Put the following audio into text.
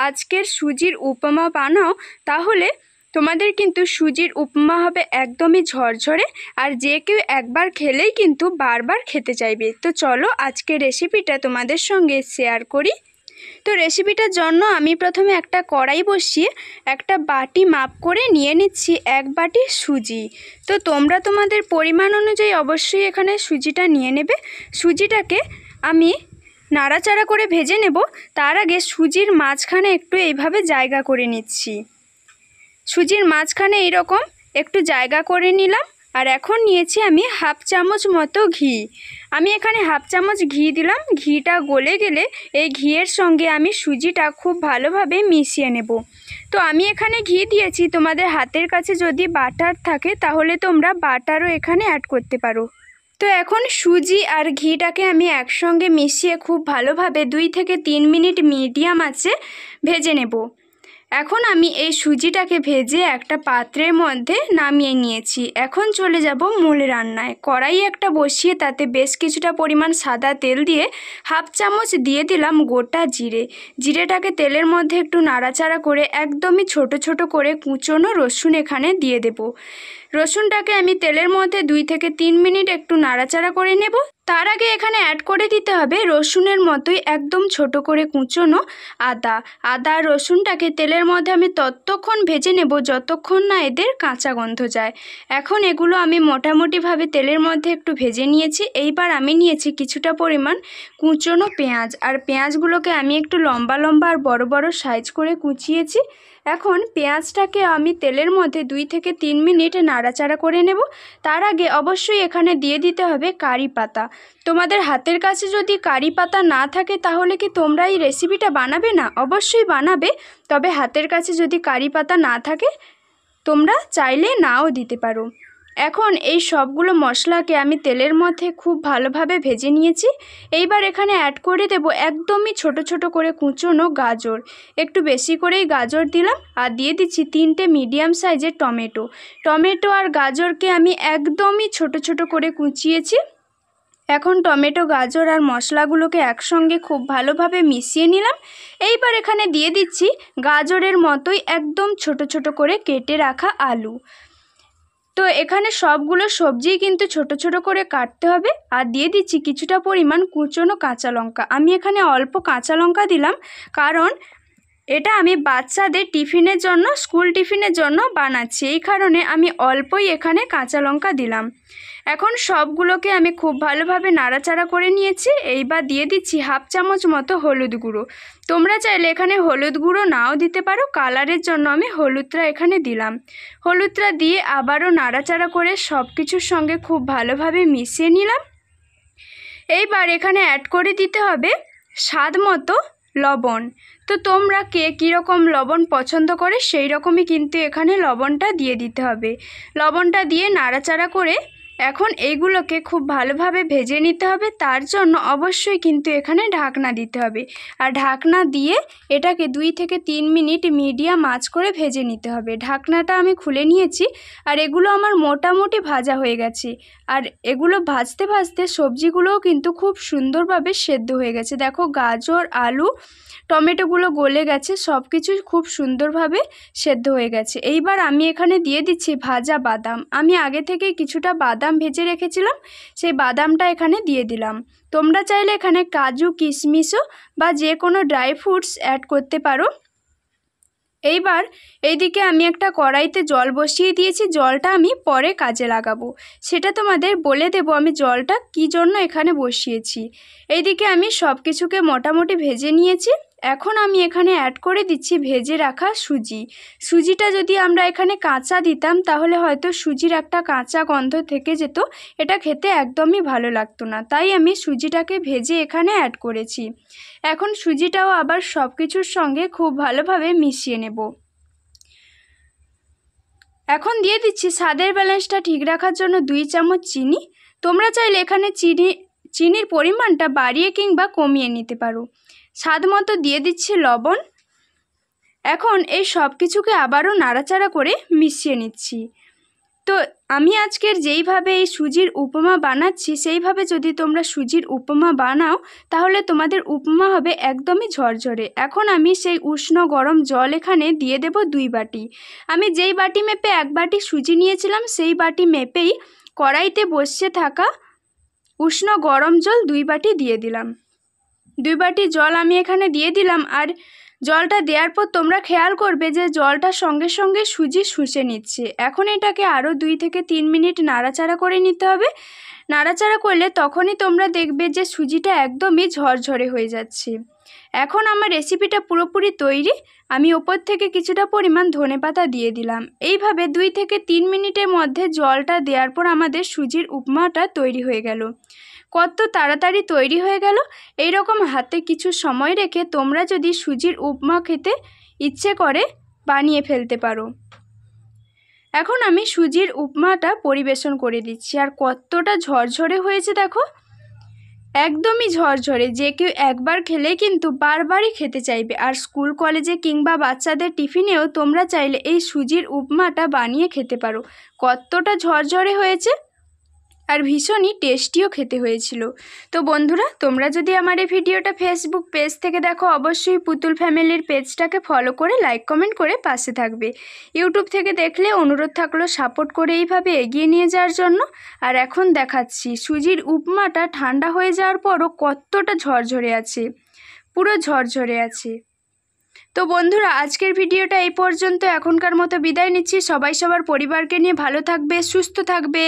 আজকের সুজির উপমা বানাও, তাহলে তোমাদের কিন্তু সুজির উপমা হবে একদমই ঝরঝরে, আর যে কেউ একবার খেলেই কিন্তু বারবার খেতে চাইবে। তো চলো আজকের রেসিপিটা তোমাদের সঙ্গে শেয়ার করি। তো রেসিপিটার জন্য আমি প্রথমে একটা কড়াই বসিয়ে একটা বাটি মাপ করে নিয়ে নিচ্ছি 1 বাটি সুজি। তো তোমরা তোমাদের পরিমাণ অনুযায়ী অবশ্যই এখানে সুজিটা নিয়ে নেবে। সুজিটাকে আমি নাড়াচাড়া করে ভেজে নেব। তার আগে সুজির মাঝখানে একটু এইভাবে জায়গা করে নিচ্ছি। সুজির মাঝখানে এইরকম একটু জায়গা করে নিলাম। আর এখন নিয়েছি আমি 1/2 চামচ মতো ঘি। আমি এখানে 1/2 চামচ ঘি দিলাম। ঘিটা গলে গেলে এই ঘিয়ের সঙ্গে আমি সুজিটা খুব ভালোভাবে মিশিয়ে নেব। তো আমি এখানে ঘি দিয়েছি, তোমাদের হাতের কাছে যদি বাটার থাকে তাহলে তোমরা বাটারও এখানে অ্যাড করতে পারো। তো এখন সুজি আর ঘিটাকে আমি একসঙ্গে মিশিয়ে খুব ভালোভাবে 2 থেকে 3 মিনিট মিডিয়াম আঁচে ভেজে নেব। এখন আমি এই সুজিটাকে ভেজে একটা পাত্রের মধ্যে নামিয়ে নিয়েছি। এখন চলে যাব মূল রান্নায়। কড়াই একটা বসিয়ে তাতে বেশ কিছুটা পরিমাণ সাদা তেল দিয়ে 1/2 চামচ দিয়ে দিলাম গোটা জিরে। জিরেটাকে তেলের মধ্যে একটু নাড়াচাড়া করে একদমই ছোট ছোট করে কুচনো রসুন এখানে দিয়ে দেব। রসুনটাকে আমি তেলের মধ্যে 2 থেকে 3 মিনিট একটু নাড়াচাড়া করে নেব। তার আগে এখানে অ্যাড করে দিতে হবে রসুনের মতোই একদম ছোট করে কুচনো আদা। আদা রসুনটাকে তেলের মধ্যে আমি ততক্ষণ ভেজে নেব যতক্ষণ না এদের কাঁচা গন্ধ যায়। এখন এগুলো আমি মোটামুটিভাবে তেলের মধ্যে একটু ভেজে নিয়েছি। এইবার আমি নিয়েছি কিছুটা পরিমাণ কুচনো পেঁয়াজ, আর পেঁয়াজগুলোকে আমি একটু লম্বা লম্বা আর বড় বড় সাইজ করে কুচিয়েছি। এখন পেঁয়াজটাকে আমি তেলের মধ্যে 2 থেকে 3 মিনিট নাড়াচাড়া করে নেব। তার আগে অবশ্যই এখানে দিয়ে দিতে হবে কারি পাতা। তোমাদের হাতের কাছে যদি কারি পাতা না থাকে তাহলে কি তোমরা এই রেসিপিটা বানাবে না? অবশ্যই বানাবে, তবে হাতের কাছে যদি কারি পাতা না থাকে তোমরা চাইলে নাও দিতে পারো। এখন এই সবগুলো মশলাকে আমি তেলের মধ্যে খুব ভালোভাবে ভেজে নিয়েছি। এইবার এখানে অ্যাড করে দেব একদমই ছোট ছোট করে কুচনো গাজর। একটু বেশি করেই গাজর দিলাম। আর দিয়ে দিচ্ছি 3টে মিডিয়াম সাইজের টমেটো। টমেটো আর গাজরকে আমি একদমই ছোট ছোট করে কুচিয়েছি। এখন টমেটো, গাজর আর মশলাগুলোকে একসঙ্গে খুব ভালোভাবে মিশিয়ে নিলাম। এইবার এখানে দিয়ে দিচ্ছি গাজরের মতোই একদম ছোট ছোট করে কেটে রাখা আলু। তো এখানে সবগুলো সবজিই কিন্তু ছোট ছোট করে কাটতে হবে। আর দিয়ে দিচ্ছি কিছুটা পরিমাণ কুচনো কাঁচা লঙ্কা। আমি এখানে অল্প কাঁচা লঙ্কা দিলাম, কারণ এটা আমি বাচ্চাদের টিফিনের জন্য, স্কুল টিফিনের জন্য বানাচ্ছি, এই কারণে আমি অল্পই এখানে কাঁচা লঙ্কা দিলাম। এখন সবগুলোকে আমি খুব ভালোভাবে নাড়াচাড়া করে নিয়েছি। এইবার দিয়ে দিচ্ছি 1/2 চামচ মতো হলুদ গুঁড়ো। তোমরা চাইলে এখানে হলুদ গুঁড়ো নাও দিতে পারো, কালারের জন্য আমি হলুদটা এখানে দিলাম। হলুদটা দিয়ে আবারও নাড়াচাড়া করে সব কিছুর সঙ্গে খুব ভালোভাবে মিশিয়ে নিলাম। এইবার এখানে অ্যাড করে দিতে হবে স্বাদ মতো লবণ। তো তোমরা কে কীরকম লবণ পছন্দ করে সেই রকমই কিন্তু এখানে লবণটা দিয়ে দিতে হবে। লবণটা দিয়ে নাড়াচাড়া করে এখন এইগুলোকে খুব ভালোভাবে ভেজে নিতে হবে। তার জন্য অবশ্যই কিন্তু এখানে ঢাকনা দিতে হবে। আর ঢাকনা দিয়ে এটাকে 2 থেকে 3 মিনিট মিডিয়াম আঁচ করে ভেজে নিতে হবে। ঢাকনাটা আমি খুলে নিয়েছি, আর এগুলো আমার মোটামুটি ভাজা হয়ে গেছে। আর এগুলো ভাজতে ভাজতে সবজিগুলোও কিন্তু খুব সুন্দরভাবে সেদ্ধ হয়ে গেছে। দেখো গাজর, আলু, টমেটোগুলো গলে গেছে, সব কিছুই খুব সুন্দরভাবে সেদ্ধ হয়ে গেছে। এইবার আমি এখানে দিয়ে দিচ্ছি ভাজা বাদাম। আমি আগে থেকে কিছুটা বাদাম ভেজে রেখেছিলাম, সেই বাদামটা এখানে দিয়ে দিলাম। তোমরা চাইলে এখানে কাজু, কিশমিশও বা যে কোনো ড্রাই ফ্রুটস অ্যাড করতে পারো। এইবার এইদিকে আমি একটা কড়াইতে জল বসিয়ে দিয়েছি। জলটা আমি পরে কাজে লাগাবো, সেটা তোমাদের বলে দেব আমি জলটা কী জন্য এখানে বসিয়েছি। এইদিকে আমি সব কিছুকে মোটামুটি ভেজে নিয়েছি। এখন আমি এখানে অ্যাড করে দিচ্ছি ভেজে রাখা সুজি। সুজিটা যদি আমরা এখানে কাঁচা দিতাম তাহলে হয়তো সুজির একটা কাঁচা গন্ধ থেকে যেত, এটা খেতে একদমই ভালো লাগতো না। তাই আমি সুজিটাকে ভেজে এখানে অ্যাড করেছি। এখন সুজিটাও আবার সব কিছুর সঙ্গে খুব ভালোভাবে মিশিয়ে নেব। এখন দিয়ে দিচ্ছি স্বাদের ব্যালেন্সটা ঠিক রাখার জন্য 2 চামচ চিনি। তোমরা চাইলে এখানে চিনির পরিমাণটা বাড়িয়ে কিংবা কমিয়ে নিতে পারো। স্বাদ মতো দিয়ে দিচ্ছি লবণ। এখন এই সব কিছুকে আবারও নাড়াচাড়া করে মিশিয়ে নিচ্ছি। তো আমি আজকের যেইভাবে এই সুজির উপমা বানাচ্ছি সেইভাবে যদি তোমরা সুজির উপমা বানাও তাহলে তোমাদের উপমা হবে একদমই ঝরঝরে। এখন আমি সেই উষ্ণ গরম জল এখানে দিয়ে দেব 2 বাটি। আমি যেই বাটি মেপে 1 বাটি সুজি নিয়েছিলাম সেই বাটি মেপেই কড়াইতে বসে থাকা উষ্ণ গরম জল 2 বাটি দিয়ে দিলাম। 2 বাটি জল আমি এখানে দিয়ে দিলাম। আর জলটা দেওয়ার পর তোমরা খেয়াল করবে যে জলটা সঙ্গে সঙ্গে সুজি শুষে নিচ্ছে। এখন এটাকে আরও 2 থেকে 3 মিনিট নাড়াচাড়া করে নিতে হবে। নাড়াচাড়া করলে তখনই তোমরা দেখবে যে সুজিটা একদমই ঝরঝরে হয়ে যাচ্ছে। এখন আমার রেসিপিটা পুরোপুরি তৈরি। আমি ওপর থেকে কিছুটা পরিমাণ ধনেপাতা দিয়ে দিলাম। এইভাবে 2 থেকে 3 মিনিটের মধ্যে জলটা দেওয়ার পর আমাদের সুজির উপমাটা তৈরি হয়ে গেল। কত তাড়াতাড়ি তৈরি হয়ে গেল। এই রকম হাতে কিছু সময় রেখে তোমরা যদি সুজির উপমা খেতে ইচ্ছে করে বানিয়ে ফেলতে পারো। এখন আমি সুজির উপমাটা পরিবেশন করে দিচ্ছি। আর কতটা ঝরঝরে হয়েছে দেখো, একদমই ঝরঝরে। যে কেউ একবার খেলে কিন্তু বারবারই খেতে চাইবে। আর স্কুল কলেজে কিংবা বাচ্চাদের টিফিনেও তোমরা চাইলে এই সুজির উপমাটা বানিয়ে খেতে পারো। কতটা ঝরঝরে হয়েছে আর ভীষণই টেস্টিও খেতে হয়েছিল। তো বন্ধুরা, তোমরা যদি আমার এই ভিডিওটা ফেসবুক পেজ থেকে দেখো অবশ্যই পুতুল ফ্যামিলির পেজটাকে ফলো করে লাইক কমেন্ট করে পাশে থাকবে। ইউটিউব থেকে দেখলে অনুরোধ থাকলো সাপোর্ট করে এইভাবে এগিয়ে নিয়ে যাওয়ার জন্য। আর এখন দেখাচ্ছি সুজির উপমাটা ঠান্ডা হয়ে যাওয়ার পরও কতটা ঝরঝরে আছে, পুরো ঝরঝরে আছে। তো বন্ধুরা, আজকের ভিডিওটা এই পর্যন্ত। এখনকার মতো বিদায় নিচ্ছি। সবাই সবার পরিবারকে নিয়ে ভালো থাকবে, সুস্থ থাকবে।